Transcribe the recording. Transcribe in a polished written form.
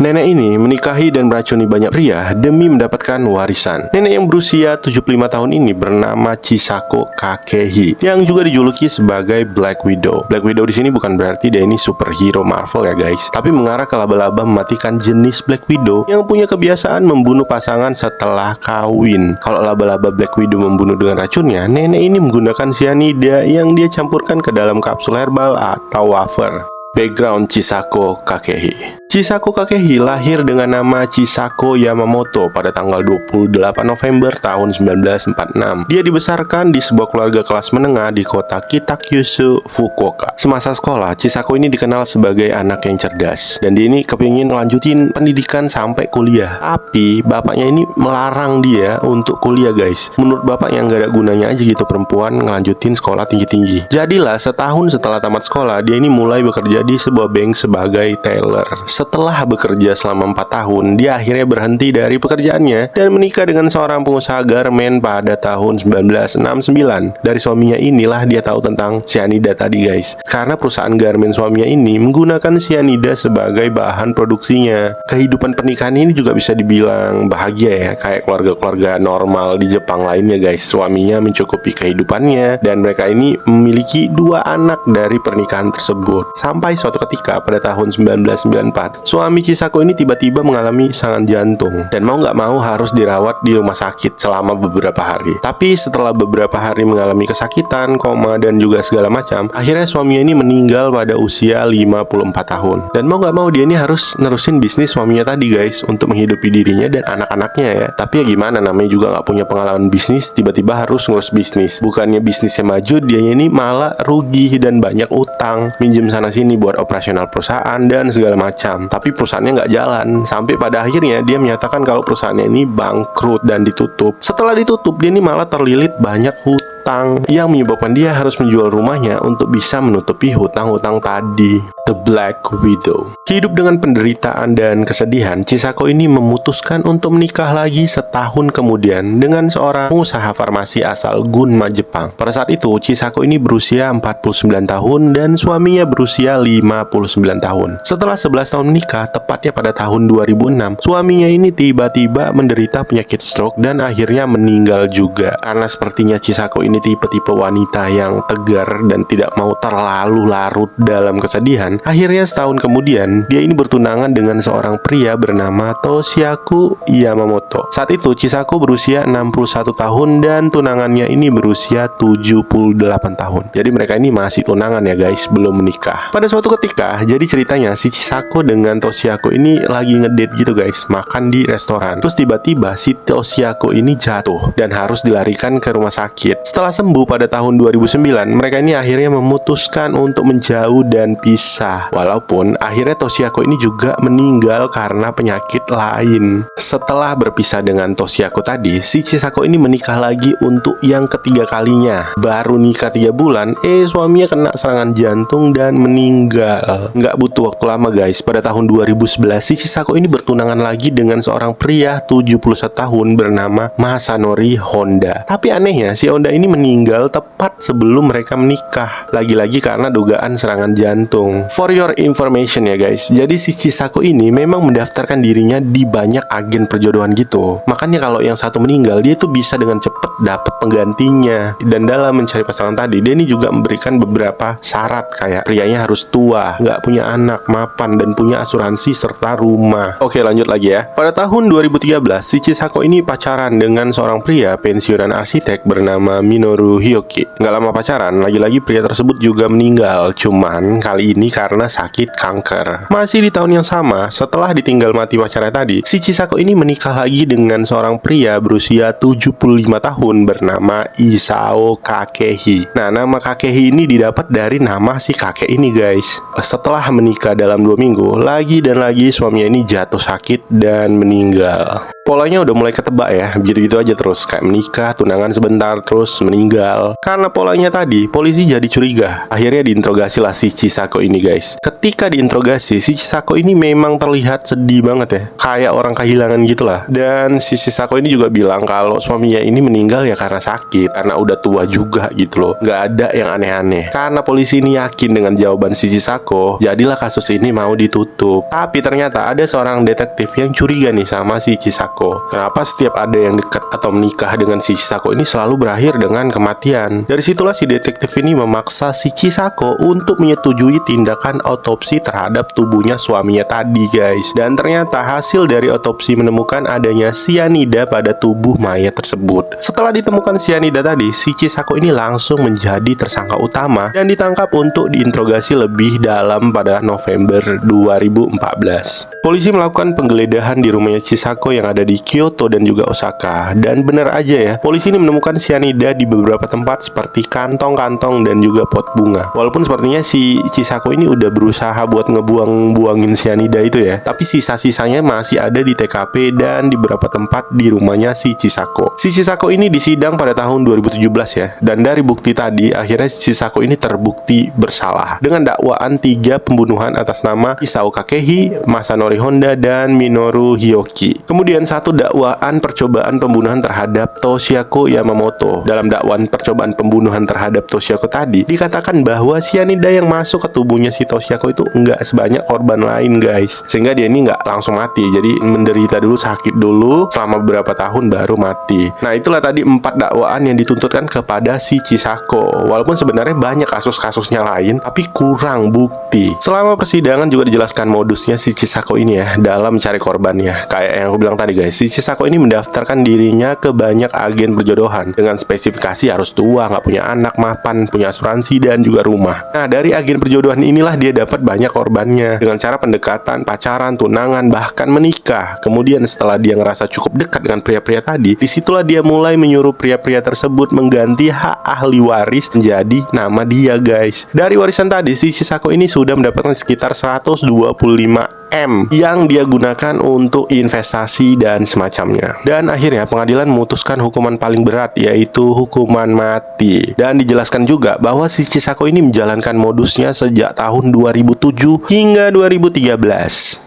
Nenek ini menikahi dan meracuni banyak pria demi mendapatkan warisan. Nenek yang berusia 75 tahun ini bernama Chisako Kakehi, yang juga dijuluki sebagai Black Widow. Black Widow di sini bukan berarti dia ini superhero Marvel ya guys, tapi mengarah ke laba-laba mematikan jenis Black Widow yang punya kebiasaan membunuh pasangan setelah kawin. Kalau laba-laba Black Widow membunuh dengan racunnya, nenek ini menggunakan cyanida yang dia campurkan ke dalam kapsul herbal atau wafer. Background Chisako Kakehi. Chisako Kakehi lahir dengan nama Chisako Yamamoto pada tanggal 28 November tahun 1946. Dia dibesarkan di sebuah keluarga kelas menengah di kota Kitakyushu, Fukuoka. Semasa sekolah, Chisako ini dikenal sebagai anak yang cerdas, dan dia ini kepingin lanjutin pendidikan sampai kuliah. Tapi bapaknya ini melarang dia untuk kuliah guys. Menurut bapaknya nggak ada gunanya aja gitu perempuan ngelanjutin sekolah tinggi-tinggi. Jadilah setahun setelah tamat sekolah, dia ini mulai bekerja di sebuah bank sebagai teller. Setelah bekerja selama 4 tahun, dia akhirnya berhenti dari pekerjaannya dan menikah dengan seorang pengusaha garmen pada tahun 1969. Dari suaminya inilah dia tahu tentang cyanida tadi guys, karena perusahaan garmen suaminya ini menggunakan cyanida sebagai bahan produksinya. Kehidupan pernikahan ini juga bisa dibilang bahagia ya, kayak keluarga-keluarga normal di Jepang lainnya guys. Suaminya mencukupi kehidupannya dan mereka ini memiliki 2 anak dari pernikahan tersebut. Sampai suatu ketika pada tahun 1994, suami Chisako ini tiba-tiba mengalami serangan jantung dan mau nggak mau harus dirawat di rumah sakit selama beberapa hari. Tapi setelah beberapa hari mengalami kesakitan, koma, dan juga segala macam, akhirnya suaminya ini meninggal pada usia 54 tahun. Dan mau nggak mau dia ini harus nerusin bisnis suaminya tadi guys untuk menghidupi dirinya dan anak-anaknya ya. Tapi ya gimana, namanya juga nggak punya pengalaman bisnis, tiba-tiba harus ngurus bisnis. Bukannya bisnisnya maju, dia ini malah rugi dan banyak utang, minjem sana sini buat operasional perusahaan dan segala macam. Tapi perusahaannya nggak jalan, sampai pada akhirnya dia menyatakan kalau perusahaannya ini bangkrut dan ditutup. Setelah ditutup, dia ini malah terlilit banyak hutang yang menyebabkan dia harus menjual rumahnya untuk bisa menutupi hutang-hutang tadi. The Black Widow. Hidup dengan penderitaan dan kesedihan, Chisako ini memutuskan untuk menikah lagi setahun kemudian dengan seorang pengusaha farmasi asal Gunma, Jepang. Pada saat itu, Chisako ini berusia 49 tahun dan suaminya berusia 59 tahun. Setelah 11 tahun menikah, tepatnya pada tahun 2006, suaminya ini tiba-tiba menderita penyakit stroke dan akhirnya meninggal juga. Karena sepertinya Chisako ini tipe-tipe wanita yang tegar dan tidak mau terlalu larut dalam kesedihan, akhirnya setahun kemudian dia ini bertunangan dengan seorang pria bernama Toshiaku Yamamoto. Saat itu Chisako berusia 61 tahun dan tunangannya ini berusia 78 tahun. Jadi mereka ini masih tunangan ya guys, belum menikah. Pada suatu ketika, jadi ceritanya si Chisako dengan Toshiaku ini lagi ngedate gitu guys, makan di restoran. Terus tiba-tiba si Toshiaku ini jatuh dan harus dilarikan ke rumah sakit. Setelah sembuh pada tahun 2009, mereka ini akhirnya memutuskan untuk menjauh dan pisah. Walaupun akhirnya Toshiako ini juga meninggal karena penyakit lain. Setelah berpisah dengan Toshiako tadi, si Chisako ini menikah lagi untuk yang ketiga kalinya. Baru nikah 3 bulan, suaminya kena serangan jantung dan meninggal. Nggak butuh waktu lama guys, pada tahun 2011 si Chisako ini bertunangan lagi dengan seorang pria 71 tahun bernama Masanori Honda. Tapi anehnya si Honda ini meninggal tepat sebelum mereka menikah, lagi-lagi karena dugaan serangan jantung. For your information ya guys, jadi si Chisako ini memang mendaftarkan dirinya di banyak agen perjodohan gitu. Makanya kalau yang satu meninggal, dia tuh bisa dengan cepat dapat penggantinya. Dan dalam mencari pasangan tadi, dia ini juga memberikan beberapa syarat, kayak prianya harus tua, nggak punya anak, mapan, dan punya asuransi serta rumah. Oke, lanjut lagi ya. Pada tahun 2013, si Chisako ini pacaran dengan seorang pria pensiunan arsitek bernama Minoru Hyoki. Nggak lama pacaran, lagi-lagi pria tersebut juga meninggal. Cuman kali ini karena sakit kanker. Masih di tahun yang sama, setelah ditinggal mati pacarnya tadi, si Chisako ini menikah lagi dengan seorang pria berusia 75 tahun bernama Isao Kakehi. Nah, nama Kakehi ini didapat dari nama si kakek ini guys. Setelah menikah dalam 2 minggu, lagi dan lagi suaminya ini jatuh sakit dan meninggal. Polanya udah mulai ketebak ya, gitu-gitu aja terus, kayak menikah, tunangan sebentar, terus meninggal. Karena polanya tadi, polisi jadi curiga. Akhirnya diinterogasilah si Chisako ini guys. Ketika diinterogasi, si Chisako ini memang terlihat sedih banget ya, kayak orang kehilangan gitulah. Dan si Chisako ini juga bilang kalau suaminya ini meninggal ya karena sakit, karena udah tua juga gitu loh. Nggak ada yang aneh-aneh. Karena polisi ini yakin dengan jawaban si Chisako, jadilah kasus ini mau ditutup. Tapi ternyata ada seorang detektif yang curiga nih sama si Chisako. Kenapa setiap ada yang dekat atau menikah dengan si Chisako ini selalu berakhir dengan kematian? Dari situlah si detektif ini memaksa si Chisako untuk menyetujui tindakan otopsi terhadap tubuhnya suaminya tadi guys. Dan ternyata hasil dari otopsi menemukan adanya sianida pada tubuh mayat tersebut. Setelah ditemukan sianida tadi, si Chisako ini langsung menjadi tersangka utama dan ditangkap untuk diinterogasi lebih dalam pada November 2014. Polisi melakukan penggeledahan di rumahnya Chisako yang ada di Kyoto dan juga Osaka. Dan benar aja ya, polisi ini menemukan sianida di beberapa tempat seperti kantong-kantong dan juga pot bunga. Walaupun sepertinya si Chisako ini udah berusaha buat ngebuangin sianida itu ya, tapi sisa-sisanya masih ada di TKP dan di beberapa tempat di rumahnya si Chisako. Si Chisako ini disidang pada tahun 2017 ya, dan dari bukti tadi akhirnya Chisako ini terbukti bersalah dengan dakwaan 3 pembunuhan atas nama Isao Kakehi, Masanori Honda, dan Minoru Hyoki. Kemudian 1 dakwaan percobaan pembunuhan terhadap Toshiako Yamamoto. Dalam dakwaan percobaan pembunuhan terhadap Toshiako tadi dikatakan bahwa sianida yang masuk ke tubuhnya si Toshiako itu enggak sebanyak korban lain guys, sehingga dia ini enggak langsung mati, jadi menderita dulu, sakit dulu selama beberapa tahun baru mati. Nah itulah tadi 4 dakwaan yang dituntutkan kepada si Chisako. Walaupun sebenarnya banyak kasus-kasusnya lain, tapi kurang bukti. Selama persidangan juga dijelaskan modusnya si Chisako ini ya dalam mencari korbannya. Kayak yang aku bilang tadi guys, si Chisako ini mendaftarkan dirinya ke banyak agen perjodohan dengan spesifikasi harus tua, nggak punya anak, mapan, punya asuransi, dan juga rumah. Nah dari agen perjodohan inilah dia dapat banyak korbannya dengan cara pendekatan, pacaran, tunangan, bahkan menikah. Kemudian setelah dia ngerasa cukup dekat dengan pria-pria tadi, disitulah dia mulai menyuruh pria-pria tersebut mengganti hak ahli waris menjadi nama dia guys. Dari warisan tadi, si Chisako ini sudah mendapatkan sekitar 125 M yang dia gunakan untuk investasi dan semacamnya. Dan akhirnya pengadilan memutuskan hukuman paling berat, yaitu hukuman mati. Dan dijelaskan juga bahwa si Chisako ini menjalankan modusnya sejak tahun 2007 hingga 2013.